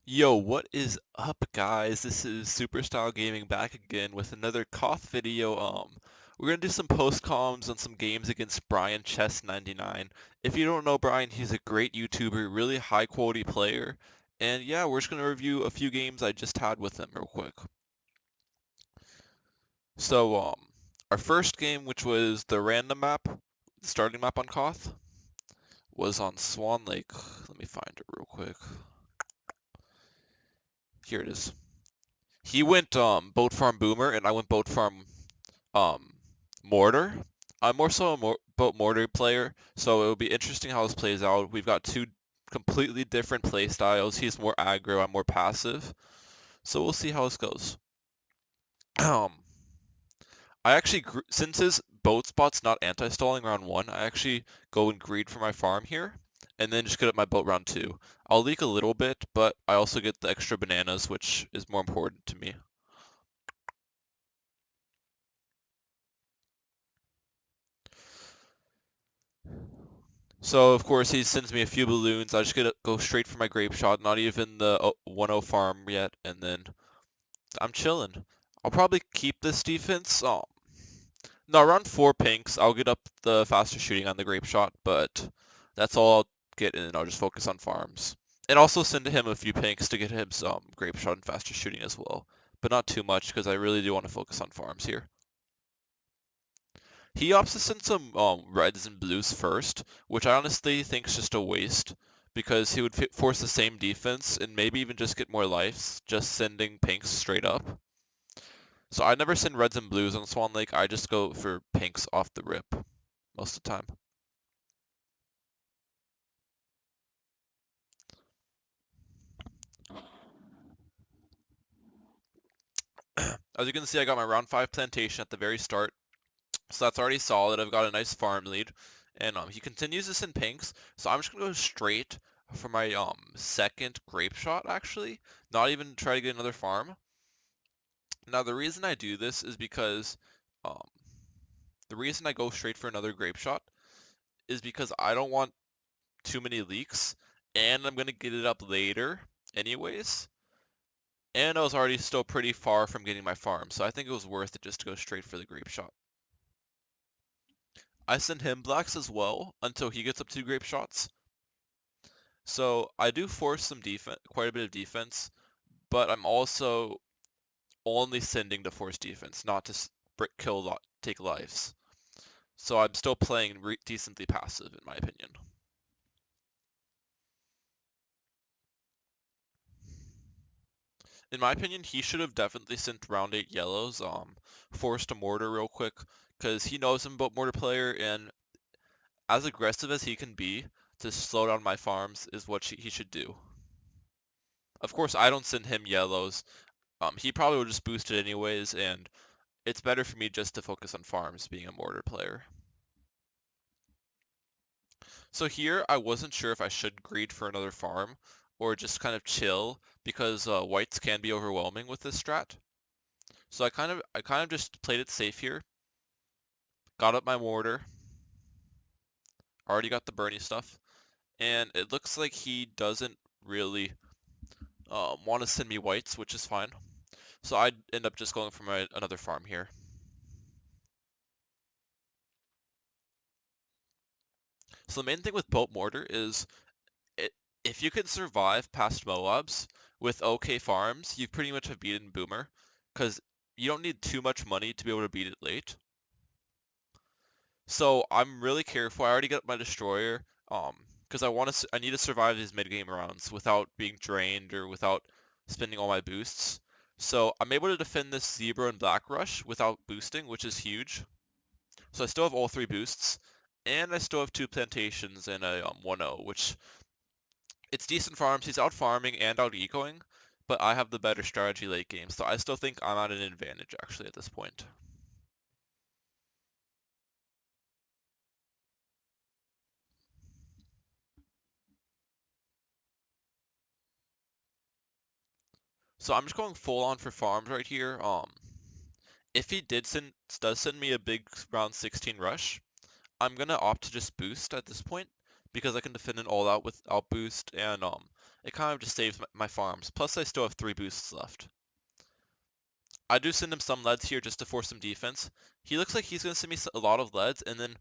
Yo, what is up, guys? This is Superstyle Gaming back again with another KOTH video. We're gonna do some post-comms on some games against BryanChess99. If you don't know Brian, he's a great YouTuber, really high-quality player, and yeah, we're just gonna review a few games I just had with him real quick. So, our first game, which was the random map, the starting map on KOTH, was on Swan Lake. Let me find it real quick. Here it is. He went boat farm boomer and I went boat farm um mortar. I'm more so a boat mortar player, so it will be interesting how this plays out. We've got two completely different play styles. He's more aggro, I'm more passive. So we'll see how this goes. I actually since his boat spot's not anti-stalling round 1, I actually go and greed for my farm here and then just get up my boat round 2. I'll leak a little bit, but I also get the extra bananas, which is more important to me. So of course he sends me a few balloons. I just get to go straight for my grape shot, not even the 1-0 farm yet, and then I'm chilling. I'll probably keep this defense. No, around 4 pinks, I'll get up the faster shooting on the grape shot, but that's all I'll get, and I'll just focus on farms. And also send to him a few pinks to get him some grape shot and faster shooting as well, but not too much because I really do want to focus on farms here. He opts to send some reds and blues first, which I honestly think is just a waste because he would force the same defense and maybe even just get more lives just sending pinks straight up. So I never send reds and blues on Swan Lake. I just go for pinks off the rip most of the time. As you can see, I got my round 5 plantation at the very start, so that's already solid. I've got a nice farm lead, and he continues to send pinks, so I'm just gonna go straight for my second grape shot actually, not even try to get another farm. Now the reason I do this is because um, the reason I go straight for another grape shot is because I don't want too many leaks, and I'm gonna get it up later anyways. And I was already still pretty far from getting my farm, so I think it was worth it just to go straight for the grape shot. I send him blacks as well until he gets up 2 grape shots. So I do force some defense, quite a bit of defense, but I'm also only sending to force defense, not to kill, take lives. So I'm still playing decently passive, in my opinion. In my opinion, he should have definitely sent round 8 yellows, forced a mortar real quick, because he knows I'm a boat mortar player, and as aggressive as he can be to slow down my farms is what he should do. Of course, I don't send him yellows. He probably will just boost it anyways, and it's better for me just to focus on farms being a mortar player. So here, I wasn't sure if I should greed for another farm or just kind of chill because whites can be overwhelming with this strat. So I kind of just played it safe here. Got up my mortar. Already got the Bernie stuff, and it looks like he doesn't really want to send me whites, which is fine. So I'd end up just going for another farm here. So the main thing with boat mortar is it, if you can survive past Moabs with okay farms, you pretty much have beaten Boomer, because you don't need too much money to be able to beat it late. So I'm really careful. I already got my destroyer, because I need to survive these mid game rounds without being drained or without spending all my boosts. So I'm able to defend this Zebra and Black Rush without boosting, which is huge. So I still have all 3 boosts, and I still have 2 plantations and a 1-0, which it's decent farms. He's out farming and out ecoing, but I have the better strategy late game, so I still think I'm at an advantage actually at this point. So I'm just going full on for farms right here. If he does send me a big round 16 rush, I'm gonna opt to just boost at this point because I can defend it all out without boost, and it kind of just saves my farms. Plus, I still have 3 boosts left. I do send him some leads here just to force some defense. He looks like he's going to send me a lot of leads and then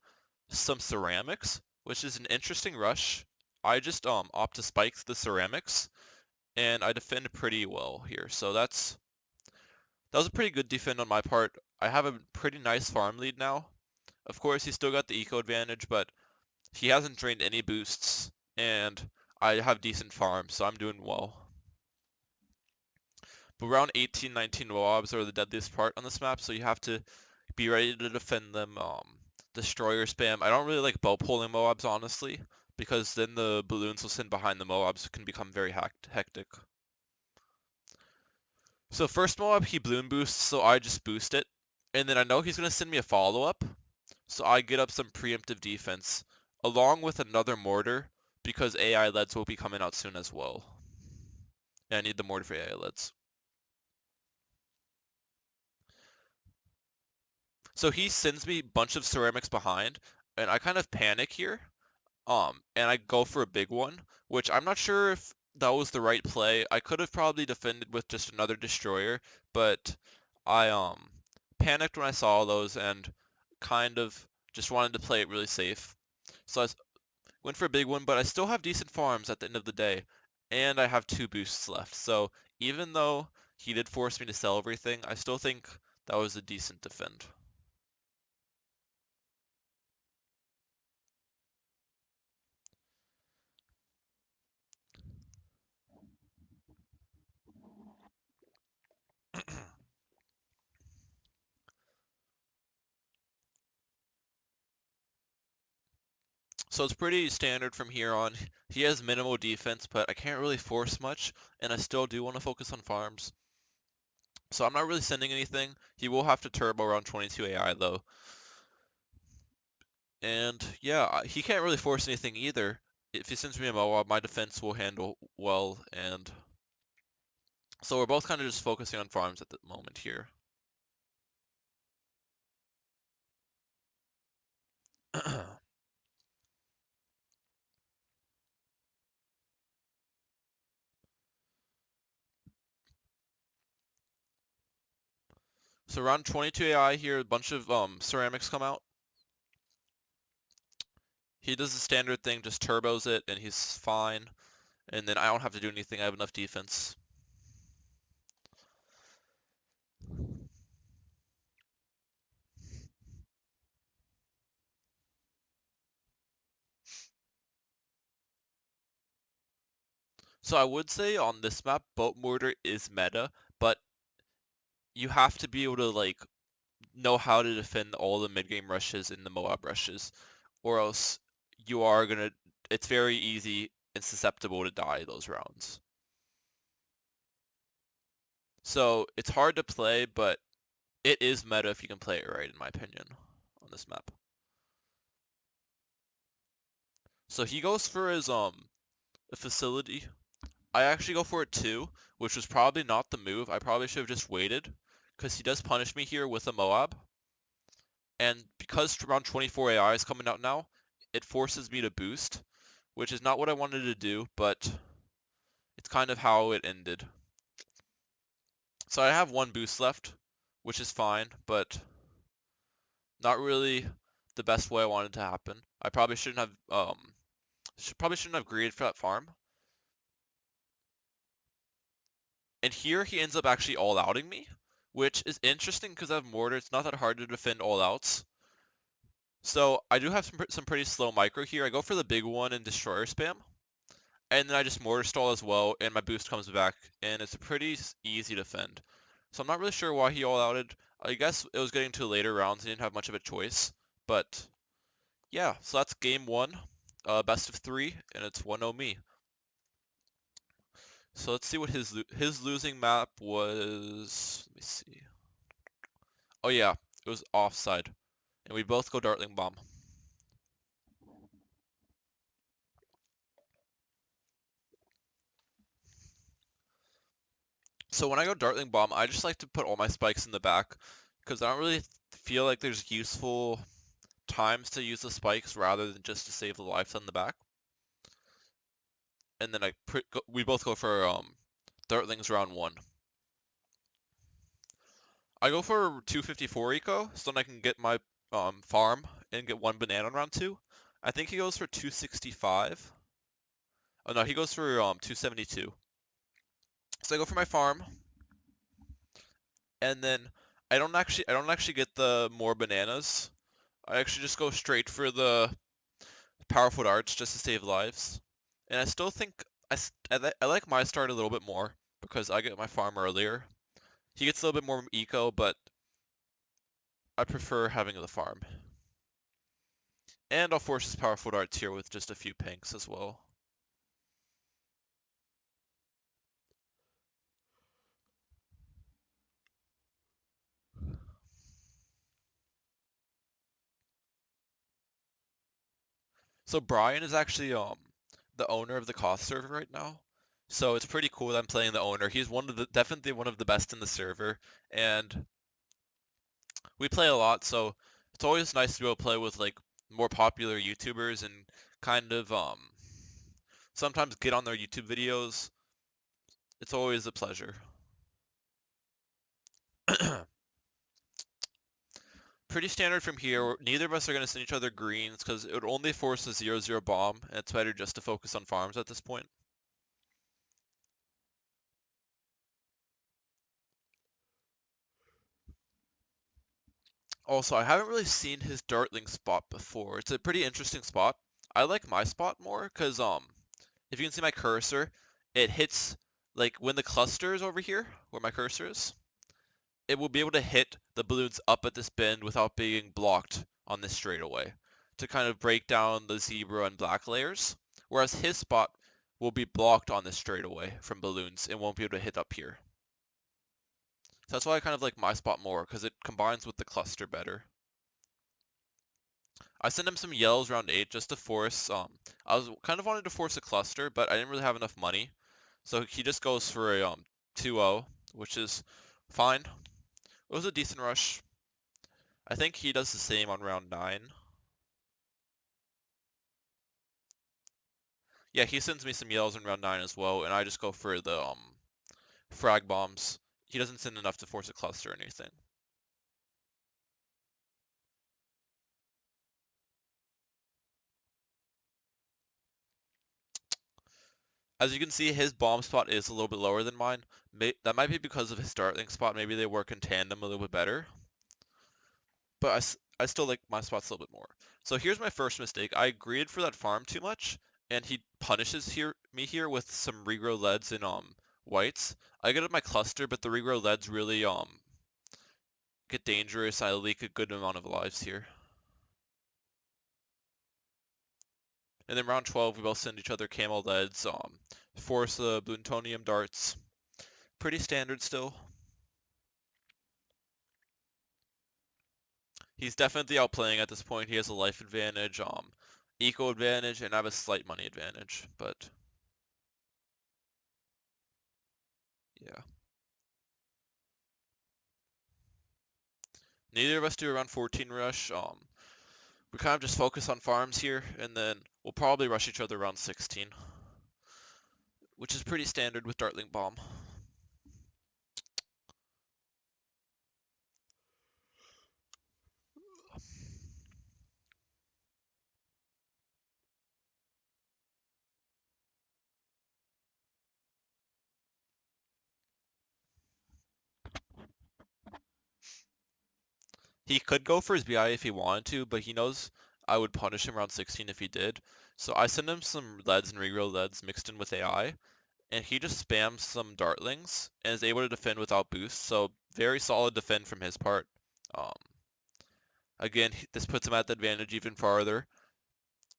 some ceramics, which is an interesting rush. I just opt to spike the ceramics, and I defend pretty well here. So that was a pretty good defend on my part. I have a pretty nice farm lead now. Of course, he's still got the eco advantage, but he hasn't drained any boosts, and I have decent farms, so I'm doing well. But around 18, 19 mobs are the deadliest part on this map, so you have to be ready to defend them. Destroyer spam. I don't really like bow pulling mobs, honestly, because then the balloons will send behind the mobs can become very hectic. So first mob, he balloon boosts, so I just boost it. And then I know he's going to send me a follow-up, so I get up some preemptive defense, along with another mortar, because AI leads will be coming out soon as well. And I need the mortar for AI leads. So he sends me a bunch of ceramics behind, and I kind of panic here. And I go for a big one, which I'm not sure if that was the right play. I could have probably defended with just another destroyer, but I panicked when I saw those and kind of just wanted to play it really safe. So I went for a big one, but I still have decent farms at the end of the day, and I have 2 boosts left. So even though he did force me to sell everything, I still think that was a decent defend. So it's pretty standard from here on. He has minimal defense, but I can't really force much, and I still do want to focus on farms. So I'm not really sending anything. He will have to turbo around 22 AI though. And yeah, he can't really force anything either. If he sends me a Moab, my defense will handle well, and so we're both kind of just focusing on farms at the moment here. So around 22 AI here, a bunch of ceramics come out. He does the standard thing, just turbos it, and he's fine. And then I don't have to do anything, I have enough defense. So I would say on this map, Boat Mortar is meta, but you have to be able to like know how to defend all the mid-game rushes and the Moab rushes, or else you are gonna. It's very easy and susceptible to die those rounds. So it's hard to play, but it is meta if you can play it right, in my opinion, on this map. So he goes for his facility. I actually go for it too, which was probably not the move. I probably should have just waited, because he does punish me here with a Moab. And because around 24 AI is coming out now, it forces me to boost, which is not what I wanted to do, but it's kind of how it ended. So I have 1 boost left, which is fine, but not really the best way I wanted to happen. I probably shouldn't have greeded for that farm. And here he ends up actually all-outing me, which is interesting because I have mortar. It's not that hard to defend all-outs. So I do have some pretty slow micro here. I go for the big one and destroyer spam. And then I just mortar stall as well, and my boost comes back, and it's a pretty easy defend. So I'm not really sure why he all-outed. I guess it was getting to later rounds, he didn't have much of a choice. But yeah, so that's game 1, best of 3, and it's 1-0 me. So let's see what his losing map was. Let me see. Oh yeah, it was Offside, and we both go Dartling Bomb. So when I go Dartling Bomb, I just like to put all my spikes in the back, because I don't really feel like there's useful times to use the spikes rather than just to save the lives on the back. and then we both go for Dartlings round 1. I go for 254 eco, so then I can get my farm and get 1 banana on round 2. I think he goes for 265. Oh no, he goes for 272. So I go for my farm, and then I don't actually get the more bananas. I actually just go straight for the powerful arts just to save lives. And I still think I like my start a little bit more because I get my farm earlier. He gets a little bit more eco, but I prefer having the farm. And I'll force his powerful arts here with just a few pinks as well. So Bryan is actually the owner of the KOTH server right now. So it's pretty cool that I'm playing the owner. He's definitely one of the best in the server, and we play a lot, so it's always nice to be able to play with like more popular YouTubers and kind of sometimes get on their YouTube videos. It's always a pleasure. Pretty standard from here. Neither of us are going to send each other greens because it would only force a 0-0 bomb, and it's better just to focus on farms at this point. Also, I haven't really seen his dartling spot before. It's a pretty interesting spot. I like my spot more because if you can see my cursor, it hits like when the cluster is over here where my cursor is, it will be able to hit the balloons up at this bend without being blocked on this straightaway to kind of break down the zebra and black layers. Whereas his spot will be blocked on this straightaway from balloons and won't be able to hit up here. So that's why I kind of like my spot more because it combines with the cluster better. I sent him some yellows round 8 just to force, I was kind of wanted to force a cluster, but I didn't really have enough money. So he just goes for a 2-0, which is fine. It was a decent rush. I think he does the same on round 9. Yeah, he sends me some yellows in round 9 as well, and I just go for the frag bombs. He doesn't send enough to force a cluster or anything. As you can see, his bomb spot is a little bit lower than mine. That might be because of his dartling spot. Maybe they work in tandem a little bit better. But I still like my spots a little bit more. So here's my first mistake. I agreed for that farm too much, and he punishes me here with some regrow leads and whites. I get up my cluster, but the regrow leads really get dangerous. I leak a good amount of lives here. And then round 12, we both send each other camel leads, force the plutonium darts. Pretty standard still. He's definitely outplaying at this point. He has a life advantage, eco advantage, and I have a slight money advantage. But yeah, neither of us do around 14 rush. We kind of just focus on farms here, and then we'll probably rush each other around 16, which is pretty standard with Dartling Bomb. He could go for his BI if he wanted to, but he knows I would punish him around 16 if he did. So I send him some leads and regrow leads mixed in with AI, and he just spams some dartlings and is able to defend without boost. So very solid defend from his part. Um, Again, this puts him at the advantage even farther.